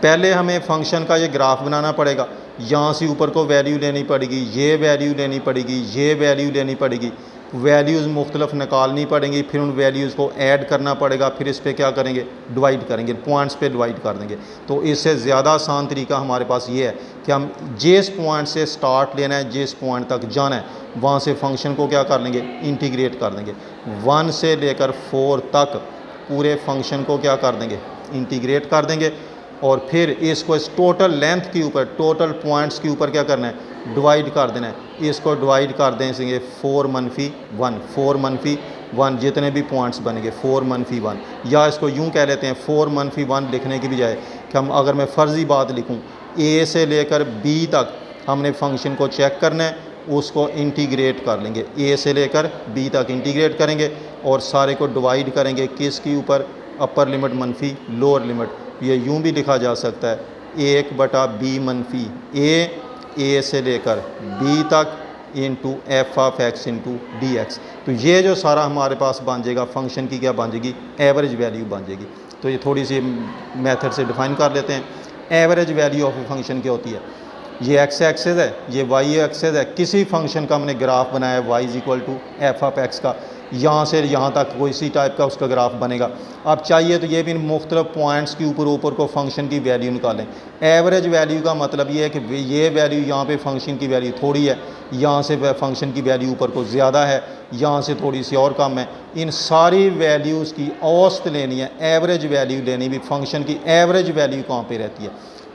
पहले हमें फंक्शन का ये ग्राफ बनाना पड़ेगा, यहाँ से ऊपर को वैल्यू लेनी पड़ेगी, ये वैल्यू लेनी पड़ेगी, ये वैल्यू लेनी पड़ेगी, वैल्यूज़ मुख्तलिफ निकालनी पड़ेंगी, फिर उन वैल्यूज़ को ऐड करना पड़ेगा, फिर इस पर क्या करेंगे, डिवाइड करेंगे, पॉइंट्स पे डिवाइड कर देंगे। तो इससे ज़्यादा आसान तरीका हमारे पास ये है कि हम जिस पॉइंट से स्टार्ट लेना है, जिस पॉइंट तक जाना है, वहाँ से फंक्शन को क्या कर लेंगे, इंटीग्रेट कर देंगे। 1 से लेकर 4 तक पूरे फंक्शन को क्या कर देंगे, इंटीग्रेट कर देंगे, और फिर इसको इस टोटल लेंथ के ऊपर, टोटल पॉइंट्स के ऊपर क्या करना है, डिवाइड कर देना है। इसको डिवाइड कर देंगे 4 - 1, 4 - 1 जितने भी पॉइंट्स बनेंगे 4 - 1, या इसको यूं कह लेते हैं 4 - 1 लिखने की बजाय कि हम, अगर मैं फ़र्ज़ी बात लिखूं, ए से लेकर बी तक हमने फंक्शन को चेक करना है, उसको इंटीग्रेट कर लेंगे, ए से लेकर बी तक इंटीग्रेट करेंगे और सारे को डिवाइड करेंगे किसके ऊपर, अपर लिमिट मनफी लोअर लिमिट। ये यूं भी लिखा जा सकता है 1/b मनफी ए से लेकर बी तक इंटू f(x) इंटू dx। तो ये जो सारा हमारे पास बन जाएगा फंक्शन की क्या बन जाएगी, एवरेज वैल्यू बन जाएगी। तो ये थोड़ी सी मेथड से डिफाइन कर लेते हैं। Average value of a function क्या होती है, ये x एक्सेस है, ये y एक्सेस है। किसी फंक्शन का हमने ग्राफ बनाया है y = f(x) का, यहाँ से यहाँ तक कोई इसी टाइप का उसका ग्राफ बनेगा। अब चाहिए तो ये भी मुख्तलिफ पॉइंट्स के ऊपर को फंक्शन की वैल्यू निकालें। एवरेज वैल्यू का मतलब ये है कि ये वैल्यू यहाँ पे फंक्शन की वैल्यू थोड़ी है, यहाँ से फंक्शन की वैल्यू ऊपर को ज़्यादा है, यहाँ से थोड़ी सी और कम है। इन सारी वैल्यूज़ की औसत लेनी है, एवरेज वैल्यू लेनी भी, फंक्शन की एवरेज वैल्यू कहाँ पर रहती है।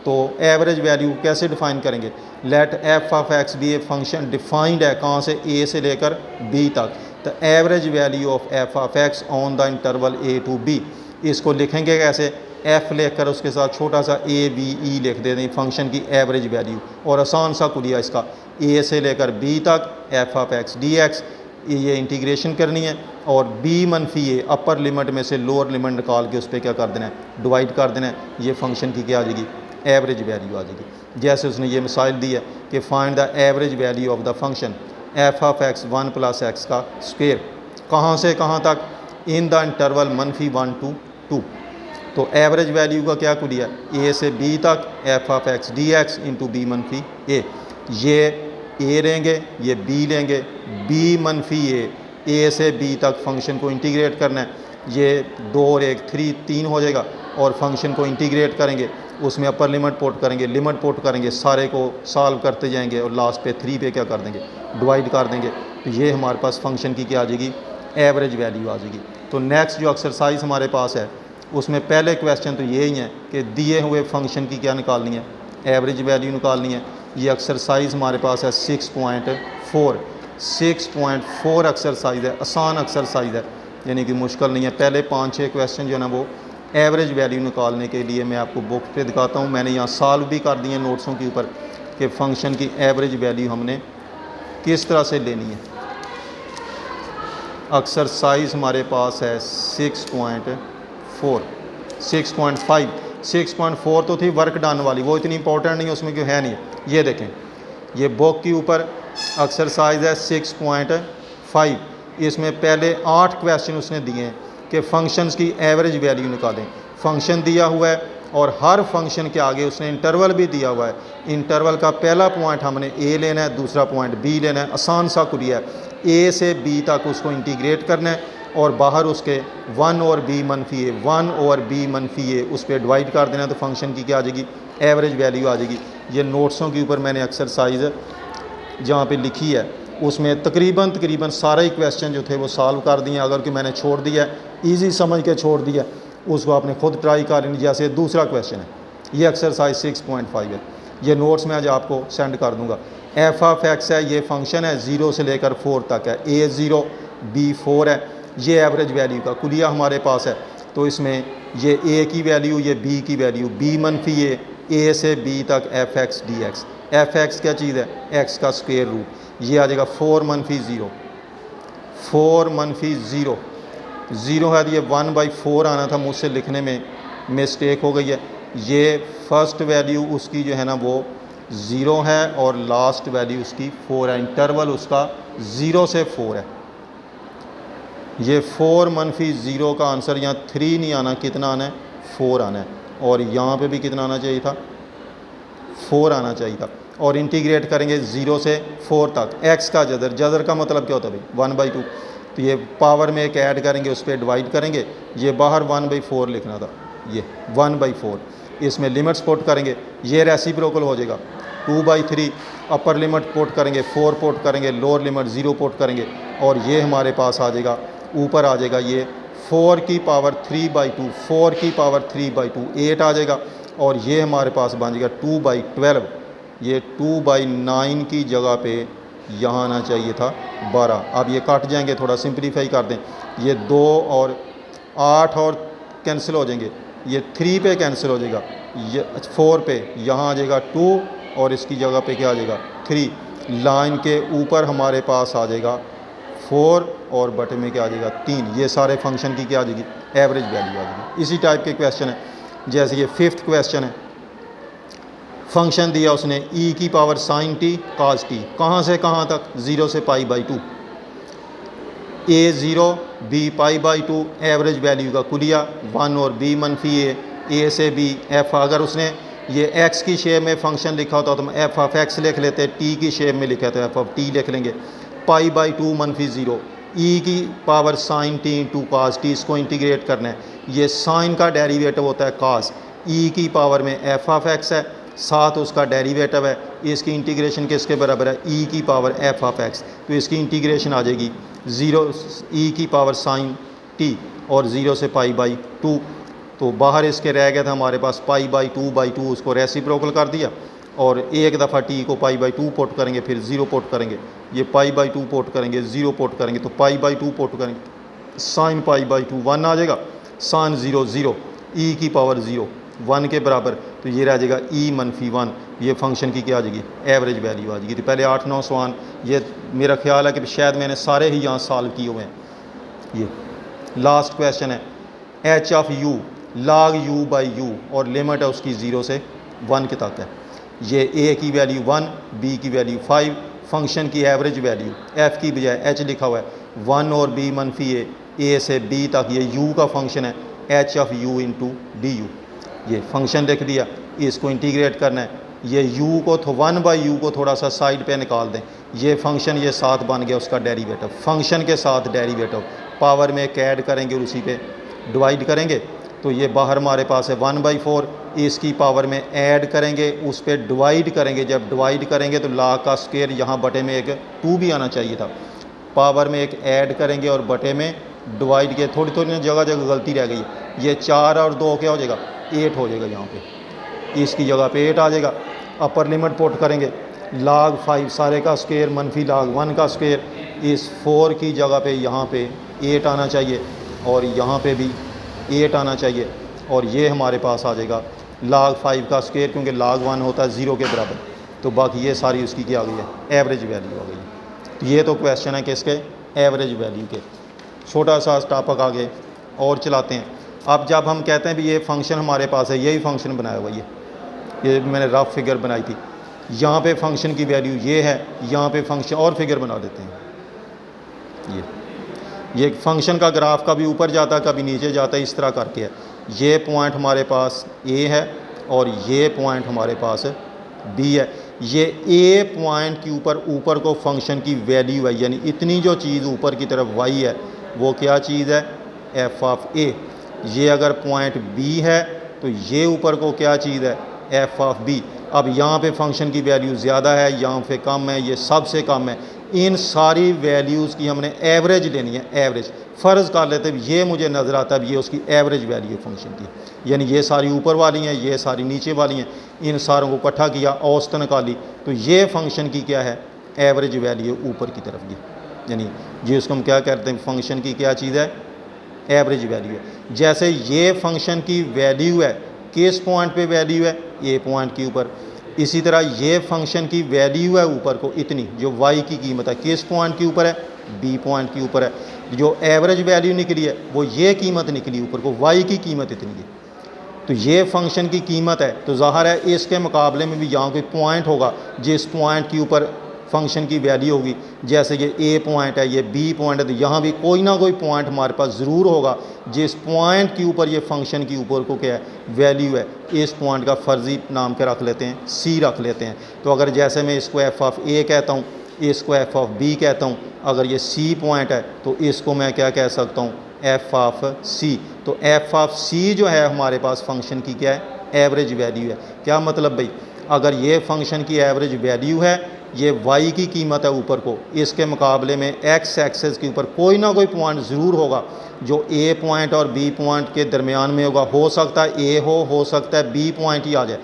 तो एवरेज वैल्यू कैसे डिफ़ाइन करेंगे, लेट f(x) भी ए फंक्शन डिफाइंड है कहाँ से, a से लेकर b तक। तो average value of f(x) on the interval a to b, इसको लिखेंगे कैसे, f लेकर उसके साथ छोटा सा a b e लिख देते हैं, फंक्शन की एवरेज वैल्यू। और आसान सा कुलिया इसका, a से लेकर b तक f(x) dx, ये इंटीग्रेशन करनी है, और b - a अपर लिमिट में से लोअर लिमिट निकाल के उस पर क्या कर देना है, डिवाइड कर देना है। ये फंक्शन की क्या आ जाएगी, एवरेज वैल्यू आ जाएगी। जैसे उसने ये मिसाइल दी है कि find the average value of the function f(x) 1 + x का स्क्वायर, कहाँ से कहाँ तक, इन द इंटरवल -1 to 2। तो एवरेज वैल्यू का क्या कुलिया, a से b तक f(x) dx into b - a। ये a लेंगे, ये b लेंगे, b - a से b तक फंक्शन को इंटीग्रेट करना है। ये 2 और 1 3 हो जाएगा, और फंक्शन को इंटीग्रेट करेंगे, उसमें अपर लिमिट पुट करेंगे, लिमिट पुट करेंगे, सारे को सॉल्व करते जाएंगे, और लास्ट पे 3 पे क्या कर देंगे, डिवाइड कर देंगे। तो ये हमारे पास फंक्शन की क्या आ जाएगी, एवरेज वैल्यू आ जाएगी। तो नेक्स्ट जो एक्सरसाइज हमारे पास है, उसमें पहले क्वेश्चन तो यही है कि दिए हुए फंक्शन की क्या निकालनी है, एवरेज वैल्यू निकालनी है। ये एक्सरसाइज हमारे पास है 6.4 एक्सरसाइज है, आसान एक्सरसाइज है, यानी कि मुश्किल नहीं है। पहले 5-6 क्वेश्चन जो है ना वो एवरेज वैल्यू निकालने के लिए मैं आपको बुक पे दिखाता हूँ। मैंने यहाँ सॉल्व भी कर दिए नोट्सों के ऊपर कि फ़ंक्शन की एवरेज वैल्यू हमने किस तरह से लेनी है। एक्सरसाइज हमारे पास है 6.4 6.4 तो थी वर्क डन वाली, वो इतनी इंपॉर्टेंट नहीं है, उसमें क्यों है नहीं। ये देखें, ये बुक के ऊपर एक्सरसाइज है 6.5। इसमें पहले 8 क्वेश्चन उसने दिए हैं कि फंक्शंस की एवरेज वैल्यू निकालें। फंक्शन दिया हुआ है और हर फंक्शन के आगे उसने इंटरवल भी दिया हुआ है। इंटरवल का पहला पॉइंट हमने a लेना है, दूसरा पॉइंट b लेना है। आसान सा कुलिया है, a से b तक उसको इंटीग्रेट करना है, और बाहर उसके 1 और b - a उस पर डिवाइड कर देना है। तो फंक्शन की क्या आ जाएगी, एवरेज वैल्यू आ जाएगी। ये नोट्सों के ऊपर मैंने एक्सरसाइज जहाँ पे लिखी है उसमें तकरीबन सारे ही क्वेश्चन जो थे वो सॉल्व कर दिए। अगर कि मैंने छोड़ दिया, इजी समझ के छोड़ दिया, उसको आपने खुद ट्राई कर लेनी। जैसे दूसरा क्वेश्चन है, ये एक्सरसाइज 6.5 है, ये नोट्स में आज आपको सेंड कर दूंगा। f(x) है, ये फंक्शन है 0 से लेकर 4 तक है, a 0 b 4 है। ये एवरेज वैल्यू का कुलिया हमारे पास है। तो इसमें ये a की वैल्यू, ये b की वैल्यू, b - a से b तक f(x) dx। f(x) क्या चीज़ है, x का स्क्वायर रूट। ये आ जाएगा 4 - 0 0 है, तो ये 1/4 आना था, मुझसे लिखने में मिस्टेक हो गई है। ये फर्स्ट वैल्यू उसकी जो है ना वो 0 है और लास्ट वैल्यू उसकी 4 है। इंटरवल उसका 0 से 4 है। ये 4 - 0 का आंसर यहाँ 3 नहीं आना, कितना आना है, 4 आना है। और यहाँ पे भी कितना आना चाहिए था, 4 आना चाहिए था। और इंटीग्रेट करेंगे 0 से 4 तक। x का जदर, जदर का मतलब क्या होता है भाई, 1/2। तो ये पावर में एक ऐड करेंगे, उस पर डिवाइड करेंगे, ये बाहर 1/4 लिखना था, ये 1/4। इसमें लिमिट्स पुट करेंगे, ये रेसिप्रोकल हो जाएगा, 2/3 अपर लिमिट पुट करेंगे, 4 पुट करेंगे, लोअर लिमिट 0 पुट करेंगे, और ये हमारे पास आ जाएगा, ऊपर आ जाएगा ये 4 की पावर 3/2, 4 की पावर 3/2 8 आ जाएगा। और ये हमारे पास बन जाएगा 2/12, ये 2/9 की जगह पे यहाँ आना चाहिए था 12। अब ये कट जाएंगे, थोड़ा सिंप्लीफाई कर दें, ये 2 और 8 और कैंसिल हो जाएंगे, ये 3 पे कैंसिल हो जाएगा, ये 4 पे यहाँ आ जाएगा 2, और इसकी जगह पे क्या आ जाएगा 3। लाइन के ऊपर हमारे पास आ जाएगा 4 और बटे में क्या आ जाएगा 3। ये सारे फंक्शन की क्या आ जाएगी, एवरेज वैल्यू आ जाएगी। इसी टाइप के क्वेश्चन है, जैसे ये 5th क्वेश्चन है, फंक्शन दिया उसने e की power sin t cos t, कहाँ से कहाँ तक, 0 से π/2, a 0 b π/2, एवरेज वैल्यू का कुलिया 1 और b -a, a से b f। अगर उसने ये x की शेप में फंक्शन लिखा होता तो हम f ऑफ x लिख लेते, t की शेप में लिखा तो f ऑफ t लिख लेंगे, π/2 -0, e की power sin t into cos t, इसको इंटीग्रेट करना है, ये sin का डेरिवेटिव होता है cos, e की पावर में f ऑफ x है, साथ उसका डेरिवेटिव है, इसकी इंटीग्रेशन किसके बराबर है, e की पावर f ऑफ x, तो इसकी इंटीग्रेशन आ जाएगी 0 e की पावर sin t और 0 से π/2। तो बाहर इसके रह गया था हमारे पास π/2/2, उसको रेसिप्रोकल कर दिया, और एक दफ़ा t को π/2 पुट करेंगे, फिर 0 पुट करेंगे, ये π/2 पुट करेंगे, 0 पुट करेंगे, तो π/2 पुट करेंगे, sin π/2 1 आ जाएगा, sin 0 0, e की पावर 0 1 के बराबर, तो ये रह जाएगा e -1। ये फंक्शन की क्या आ जाएगी, एवरेज वैल्यू आ जाएगी। तो पहले 8-9 सवाल, ये मेरा ख्याल है कि शायद मैंने सारे ही यहाँ सॉल्व किए हुए हैं। ये लास्ट क्वेश्चन है, h of u log u/u, और लिमिट है उसकी 0 से 1 के तक है। ये a की वैल्यू 1, b की वैल्यू 5, फंक्शन की एवरेज वैल्यू f की बजाय h लिखा हुआ है, 1 और b -a से b तक, ये u का फंक्शन है, h of u into du। ये फंक्शन लिख दिया, इसको इंटीग्रेट करना है, ये u को 1/u को थोड़ा सा साइड पे निकाल दें, ये फंक्शन ये साथ बन गया उसका डेरिवेटिव, फंक्शन के साथ डेरिवेटिव, पावर में एक ऐड करेंगे और उसी पे डिवाइड करेंगे, तो ये बाहर हमारे पास है 1/4, इसकी पावर में ऐड करेंगे, उस पर डिवाइड करेंगे, जब डिवाइड करेंगे तो log का स्क्वायर, यहाँ बटे में एक 2 भी आना चाहिए था, पावर में एक ऐड करेंगे और बटे में डिवाइड के, थोड़ी थोड़ी जगह जगह गलती रह गई है, ये 4 और 2 क्या हो जाएगा 8 हो जाएगा, यहाँ पे इसकी जगह पे 8 आ जाएगा। अपर लिमिट पुट करेंगे, log 5 सारे का स्क्वायर -log 1 का स्क्वायर, इस 4 की जगह पे यहाँ पे 8 आना चाहिए, और यहाँ पे भी 8 आना चाहिए, और ये हमारे पास आ जाएगा log 5 का स्क्वायर, क्योंकि log 1 होता है 0 के बराबर, तो बाकी ये सारी उसकी क्या आ गई है, एवरेज वैल्यू आ गई है। तो ये तो क्वेश्चन है किसके, एवरेज वैल्यू के। छोटा सा टॉपिक आगे और चलाते हैं। अब जब हम कहते हैं भी ये फंक्शन हमारे पास है, यही फंक्शन बनाया हुआ, ये मैंने रफ फिगर बनाई थी, यहाँ पे फंक्शन की वैल्यू ये है, यहाँ पे फंक्शन और फिगर बना देते हैं। ये फंक्शन का ग्राफ कभी ऊपर जाता है कभी नीचे जाता है, इस तरह करके है। ये पॉइंट हमारे पास ए है और ये पॉइंट हमारे पास बी है। ये ए पॉइंट के ऊपर को फंक्शन की वैल्यू है, यानी इतनी जो चीज़ ऊपर की तरफ वाई है वो क्या चीज़ है, एफ ऑफ ए। ये अगर पॉइंट बी है तो ये ऊपर को क्या चीज़ है, एफ ऑफ बी। अब यहाँ पे फंक्शन की वैल्यू ज़्यादा है, यहाँ पे कम है, ये सबसे कम है। इन सारी वैल्यूज़ की हमने एवरेज लेनी है, एवरेज। फ़र्ज़ कर लेते हैं ये मुझे नज़र आता है ये उसकी एवरेज वैल्यू है फंक्शन की, यानी ये सारी ऊपर वाली हैं, ये सारी नीचे वाली हैं, इन सारों को इकट्ठा किया, औसत निकाली, तो ये फंक्शन की क्या है, एवरेज वैल्यू ऊपर की तरफ की, यानी ये उसको हम क्या कहते हैं, फंक्शन की क्या चीज़ है, एवरेज वैल्यू है। जैसे ये फंक्शन की वैल्यू है, किस पॉइंट पे वैल्यू है, ए पॉइंट के ऊपर। इसी तरह ये फंक्शन की वैल्यू है ऊपर को इतनी, जो वाई की कीमत है, किस पॉइंट के ऊपर है, बी पॉइंट के ऊपर है। जो एवरेज वैल्यू निकली है वो ये कीमत निकली ऊपर को, वाई की कीमत इतनी है। तो ये फंक्शन की कीमत है, तो ज़ाहिर है इसके मुकाबले में भी यहाँ कोई पॉइंट होगा जिस पॉइंट के ऊपर फंक्शन की वैल्यू होगी। जैसे ये ए पॉइंट है, ये बी पॉइंट है, तो यहाँ भी कोई ना कोई पॉइंट हमारे पास ज़रूर होगा जिस पॉइंट के ऊपर ये फंक्शन के ऊपर को क्या है वैल्यू है। इस पॉइंट का फ़र्ज़ी नाम के रख लेते हैं सी रख लेते हैं। तो अगर जैसे मैं इसको एफ़ ऑफ ए कहता हूँ, इसको एफ़ ऑफ बी कहता हूँ, अगर ये सी पॉइंट है तो इसको मैं क्या कह सकता हूँ एफ़ ऑफ सी। तो एफ़ ऑफ सी जो है हमारे पास फंक्शन की क्या है एवरेज वैल्यू है। क्या मतलब भाई, अगर ये फंक्शन की एवरेज वैल्यू है, ये वाई की कीमत है ऊपर को, इसके मुकाबले में एक्स एक्सेस के ऊपर कोई ना कोई पॉइंट ज़रूर होगा जो ए पॉइंट और बी पॉइंट के दरमियान में होगा। हो सकता है ए हो सकता है बी पॉइंट ही आ जाए,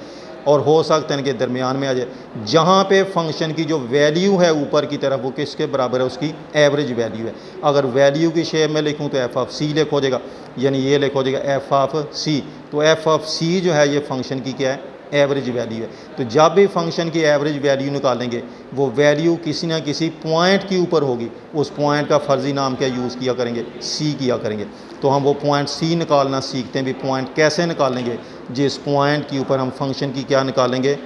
और हो सकता है इनके दरमियान में आ जाए। जहाँ पे फंक्शन की जो वैल्यू है ऊपर की तरफ वो किसके बराबर है, उसकी एवरेज वैल्यू है। अगर वैल्यू की शेप में लिखूँ तो एफ़ ऑफ सी लिख हो जाएगा, यानी ये लिख हो जाएगा एफ़ ऑफ सी। तो एफ़ ऑफ सी जो है ये फंक्शन की क्या है एवरेज वैल्यू है। तो जब भी फंक्शन की एवरेज वैल्यू निकालेंगे वो वैल्यू किसी ना किसी पॉइंट के ऊपर होगी, उस पॉइंट का फ़र्ज़ी नाम क्या यूज़ किया करेंगे सी किया करेंगे। तो हम वो पॉइंट सी निकालना सीखते हैं भी पॉइंट कैसे निकालेंगे, जिस पॉइंट के ऊपर हम फंक्शन की क्या निकालेंगे